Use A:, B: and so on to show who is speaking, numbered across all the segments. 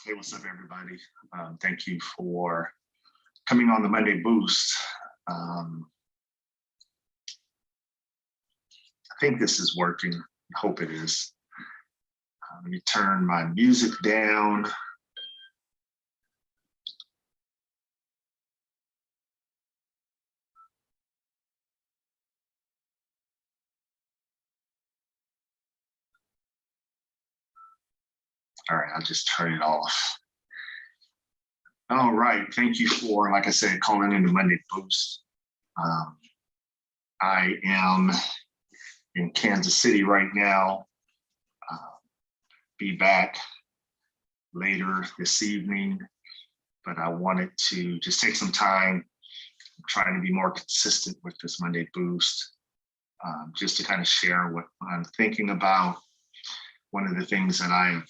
A: Hey, what's up, everybody? Thank you for coming on the Monday Boost. I think this is working. I hope it is. Let me turn my music down. All right, I'll just turn it off. All right, thank you for, like I said, calling in the Monday Boost. I am in Kansas City right now. Be back later this evening, but I wanted to just take some time. I'm trying to be more consistent with this Monday Boost, just to kind of share what I'm thinking about. One of the things that I've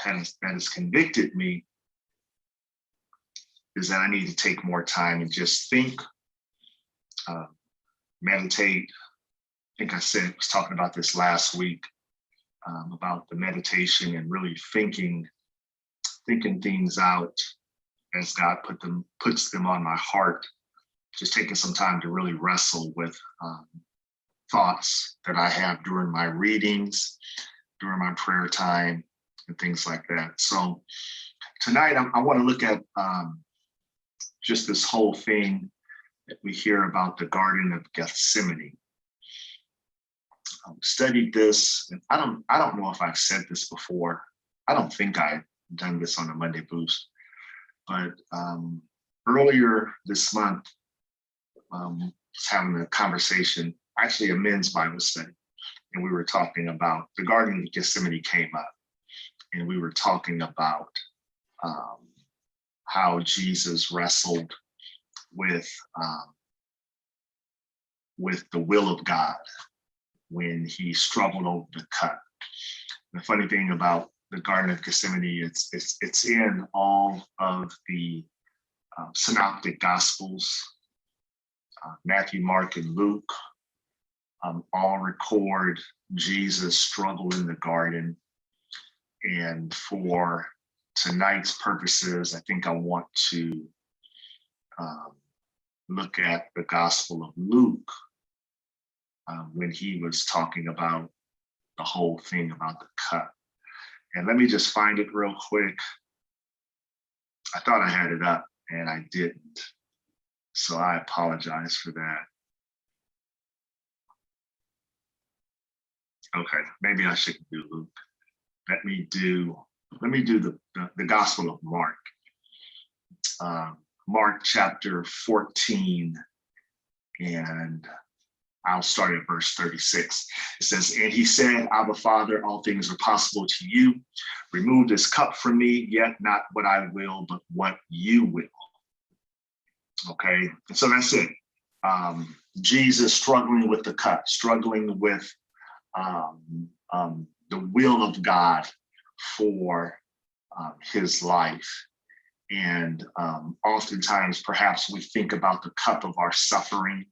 A: that has convicted me is that I need to take more time and just think, meditate. I think I was talking about this last week, about the meditation and really thinking things out as God puts them on my heart. Just taking some time to really wrestle with thoughts that I have during my readings, during my prayer time, and things like that. So tonight I want to look at just this whole thing that we hear about the Garden of Gethsemane. Studied this, and I don't know if I've said this before. I don't think I've done this on a Monday Boost, but earlier this month, I was having a conversation, actually a men's Bible study, and we were talking about the Garden of Gethsemane came up, and we were talking about how Jesus wrestled with the will of God when he struggled over the cup. The funny thing about the Garden of Gethsemane, it's in all of the synoptic gospels. Matthew, Mark, and Luke all record Jesus' struggle in the garden. And for tonight's purposes, I think I want to look at the Gospel of Luke when he was talking about the whole thing about the cup. And let me just find it real quick. I thought I had it up and I didn't. So I apologize for that. Okay, maybe I shouldn't do Luke. Let me do the Gospel of Mark. Mark chapter 14, and I'll start at verse 36. It says, "And he said, Abba, Father, all things are possible to you. Remove this cup from me, yet not what I will, but what you will." Okay, and so that's it. Jesus struggling with the cup, struggling with the will of God for his life. And oftentimes, perhaps we think about the cup of our suffering,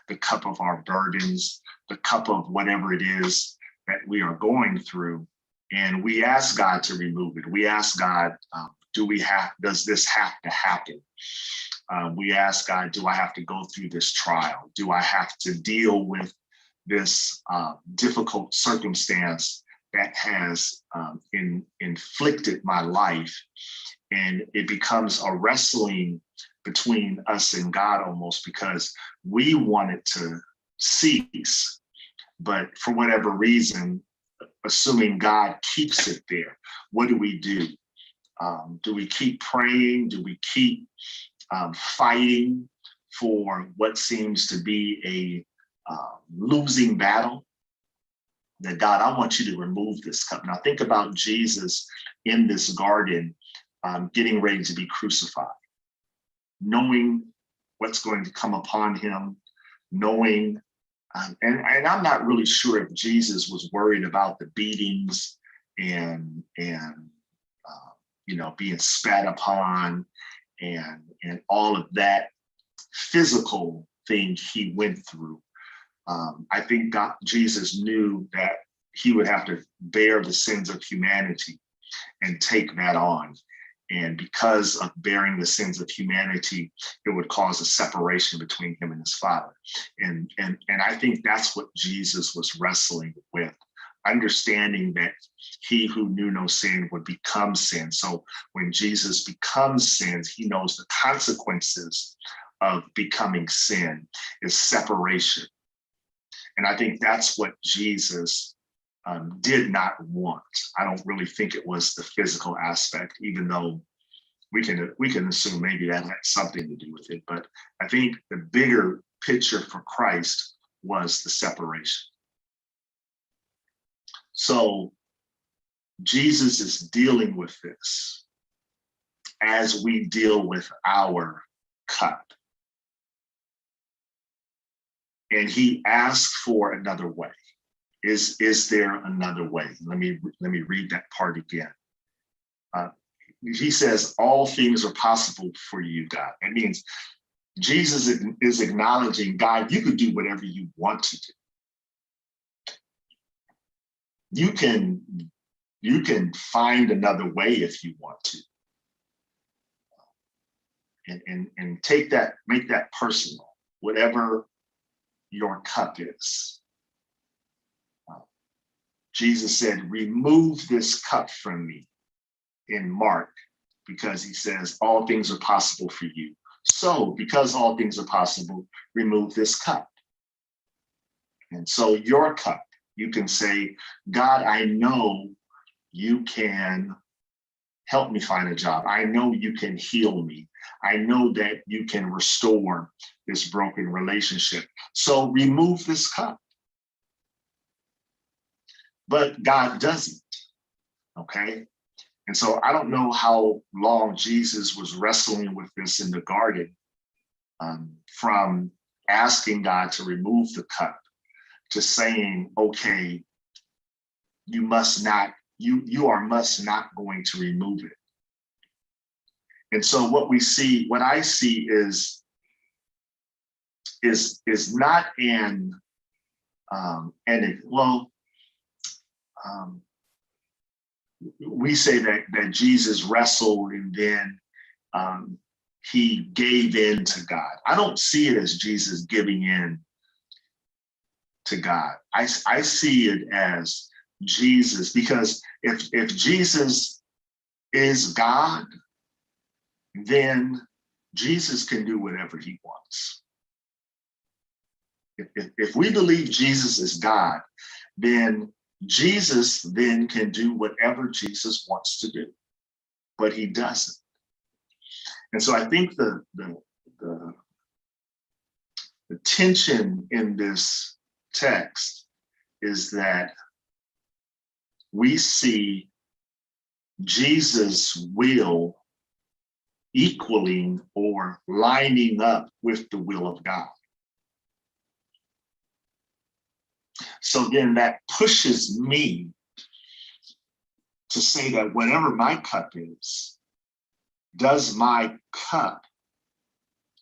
A: the cup of our burdens, the cup of whatever it is that we are going through. And we ask God to remove it. We ask God, does this have to happen? We ask God, do I have to go through this trial? Do I have to deal with this difficult circumstance that has inflicted my life? And it becomes a wrestling between us and God almost, because we want it to cease. But for whatever reason, assuming God keeps it there, what do we do? Do we keep praying? Do we keep fighting for what seems to be a losing battle? That God, I want you to remove this cup. Now think about Jesus in this garden, getting ready to be crucified, knowing what's going to come upon him, knowing, and I'm not really sure if Jesus was worried about the beatings and being spat upon and all of that physical thing he went through. I think Jesus knew that he would have to bear the sins of humanity and take that on. And because of bearing the sins of humanity, it would cause a separation between him and his Father. And I think that's what Jesus was wrestling with, understanding that he who knew no sin would become sin. So when Jesus becomes sin, he knows the consequences of becoming sin is separation. And I think that's what Jesus did not want. I don't really think it was the physical aspect, even though we can assume maybe that had something to do with it. But I think the bigger picture for Christ was the separation. So Jesus is dealing with this as we deal with our cup. And he asks for another way. Is there another way? Let me read that part again. He says, all things are possible for you, God. That means Jesus is acknowledging, God, you can do whatever you want to do. You can find another way if you want to. And take that, make that personal, whatever your cup is. Jesus said, remove this cup from me in Mark, because he says, all things are possible for you. So because all things are possible, remove this cup. And so your cup, you can say, God, I know you can help me find a job. I know you can heal me. I know that you can restore this broken relationship. So remove this cup. But God doesn't, okay? And so I don't know how long Jesus was wrestling with this in the garden, from asking God to remove the cup to saying, okay, you must not going to remove it. And so what I see is not we say that Jesus wrestled and then he gave in to God. I don't see it as Jesus giving in to God. I see it as Jesus, because if Jesus is God, then Jesus can do whatever he wants. If we believe Jesus is God, then Jesus then can do whatever Jesus wants to do, but he doesn't. And so I think the tension in this text is that we see Jesus' will equaling or lining up with the will of God. So then that pushes me to say that whatever my cup is, does my cup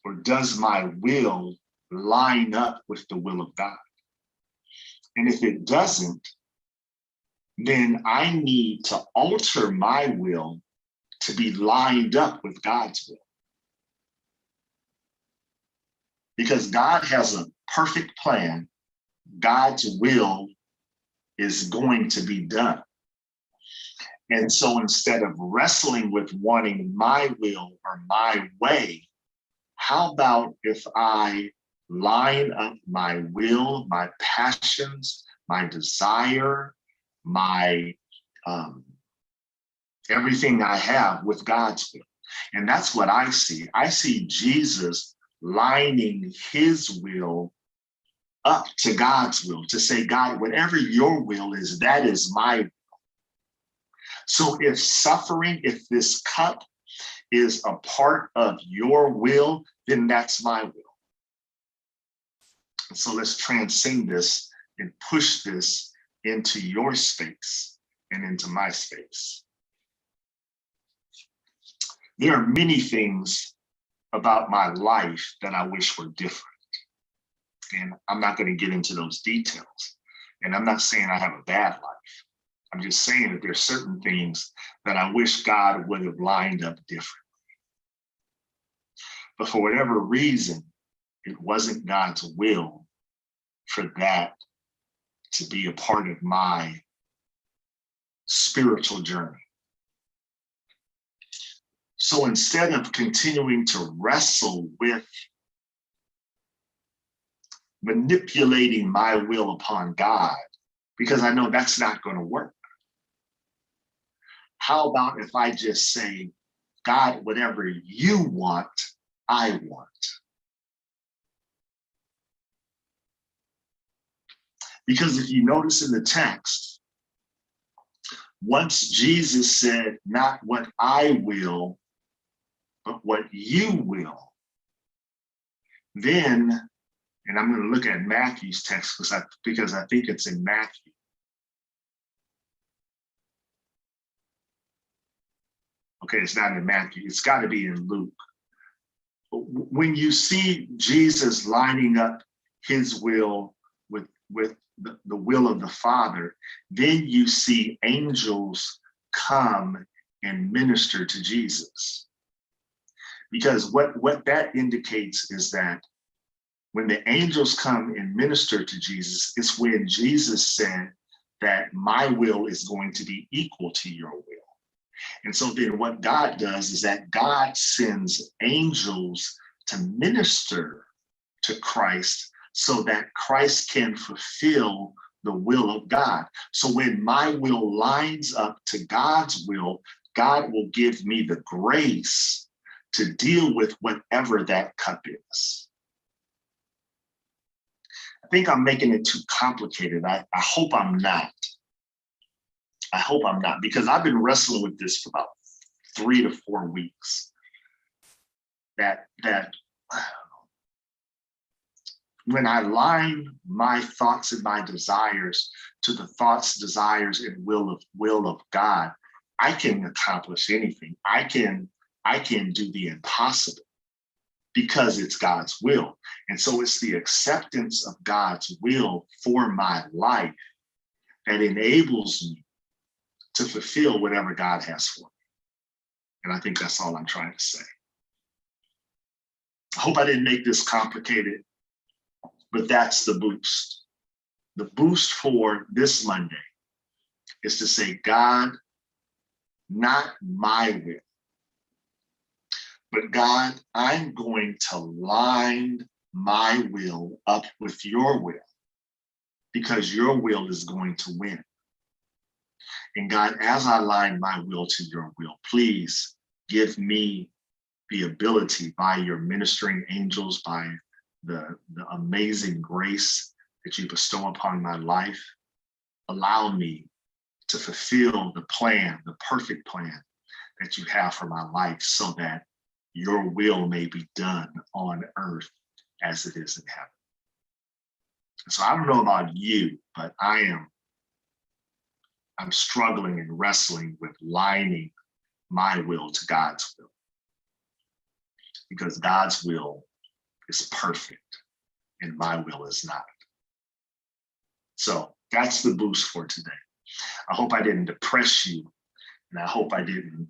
A: or does my will line up with the will of God? And if it doesn't, then I need to alter my will to be lined up with God's will. Because God has a perfect plan, God's will is going to be done. And so instead of wrestling with wanting my will or my way, how about if I line up my will, my passions, my desire, my everything I have with God's will? And that's what I see. I see Jesus lining his will up to God's will, to say, God, whatever your will is, that is my will. So if suffering, if this cup is a part of your will, then that's my will. So let's transcend this and push this into your space and into my space. There are many things about my life that I wish were different. And I'm not going to get into those details. And I'm not saying I have a bad life. I'm just saying that there's certain things that I wish God would have lined up different. But for whatever reason, it wasn't God's will for that to be a part of my spiritual journey. So instead of continuing to wrestle with manipulating my will upon God, because I know that's not going to work, how about if I just say, God, whatever you want, I want. Because if you notice in the text, once Jesus said, not what I will, but what you will, then, and I'm going to look at Matthew's text because I think it's in Matthew. Okay, it's not in Matthew. It's got to be in Luke. When you see Jesus lining up his will with the will of the Father, then you see angels come and minister to Jesus. Because what that indicates is that when the angels come and minister to Jesus, it's when Jesus said that my will is going to be equal to your will. And so then what God does is that God sends angels to minister to Christ so that Christ can fulfill the will of God. So when my will lines up to God's will, God will give me the grace to deal with whatever that cup is. I think I'm making it too complicated. I hope I'm not. I hope I'm not, because I've been wrestling with this for about 3 to 4 weeks. That when I line my thoughts and my desires to the thoughts, desires, and will of God, I can accomplish anything. I can do the impossible because it's God's will. And so it's the acceptance of God's will for my life that enables me to fulfill whatever God has for me. And I think that's all I'm trying to say. I hope I didn't make this complicated, but that's the boost. The boost for this Monday is to say, God, not my will, but God, I'm going to line my will up with your will because your will is going to win. And God, as I line my will to your will, please give me the ability by your ministering angels, by the amazing grace that you bestow upon my life, allow me to fulfill the plan, the perfect plan that you have for my life so that your will may be done on earth as it is in heaven. So I don't know about you, but I'm struggling and wrestling with lining my will to God's will, because God's will is perfect and my will is not. So that's the boost for today. I hope I didn't depress you, and I hope I didn't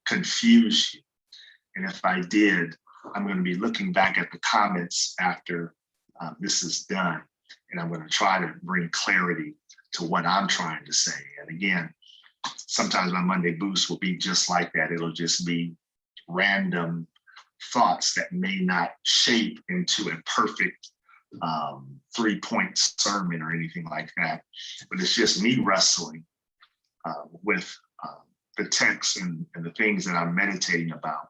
A: confuse you. And if I did, I'm going to be looking back at the comments after this is done, and I'm going to try to bring clarity to what I'm trying to say. And again, sometimes my Monday boost will be just like that. It'll just be random thoughts that may not shape into a perfect 3-point sermon or anything like that. But it's just me wrestling with the text and the things that I'm meditating about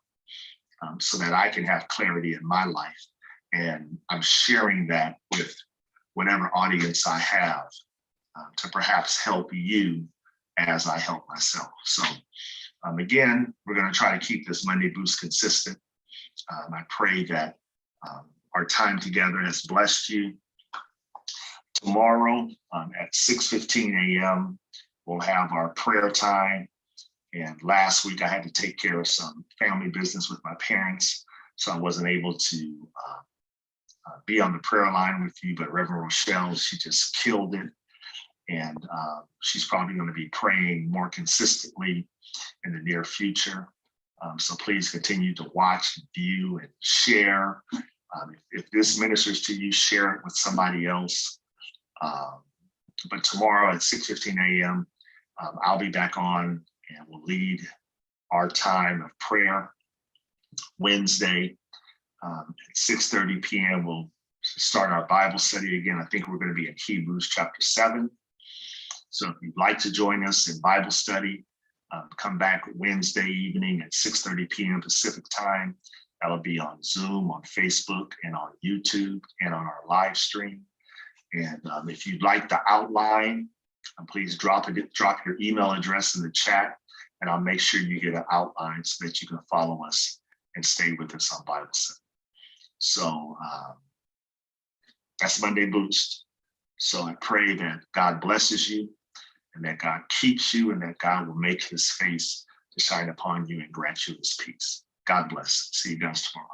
A: so that I can have clarity in my life. And I'm sharing that with whatever audience I have to perhaps help you as I help myself. So again, we're going to try to keep this Monday Boost consistent. I pray that our time together has blessed you. Tomorrow at 6:15 a.m., we'll have our prayer time. And last week I had to take care of some family business with my parents, so I wasn't able to be on the prayer line with you, but Reverend Rochelle, she just killed it. and she's probably going to be praying more consistently in the near future. So please continue to watch, view, and share. If this ministers to you, share it with somebody else. But tomorrow at 6:15 a.m., I'll be back on and will lead our time of prayer. Wednesday at 6:30 p.m., we'll start our Bible study again. I think we're going to be in Hebrews chapter 7. So if you'd like to join us in Bible study, come back Wednesday evening at 6:30 p.m. Pacific time. That'll be on Zoom, on Facebook, and on YouTube, and on our live stream. And if you'd like the outline, please drop your email address in the chat, and I'll make sure you get an outline so that you can follow us and stay with us on Bible study. So that's Monday Boost. So I pray that God blesses you, and that God keeps you, and that God will make his face to shine upon you and grant you his peace. God bless. See you guys tomorrow.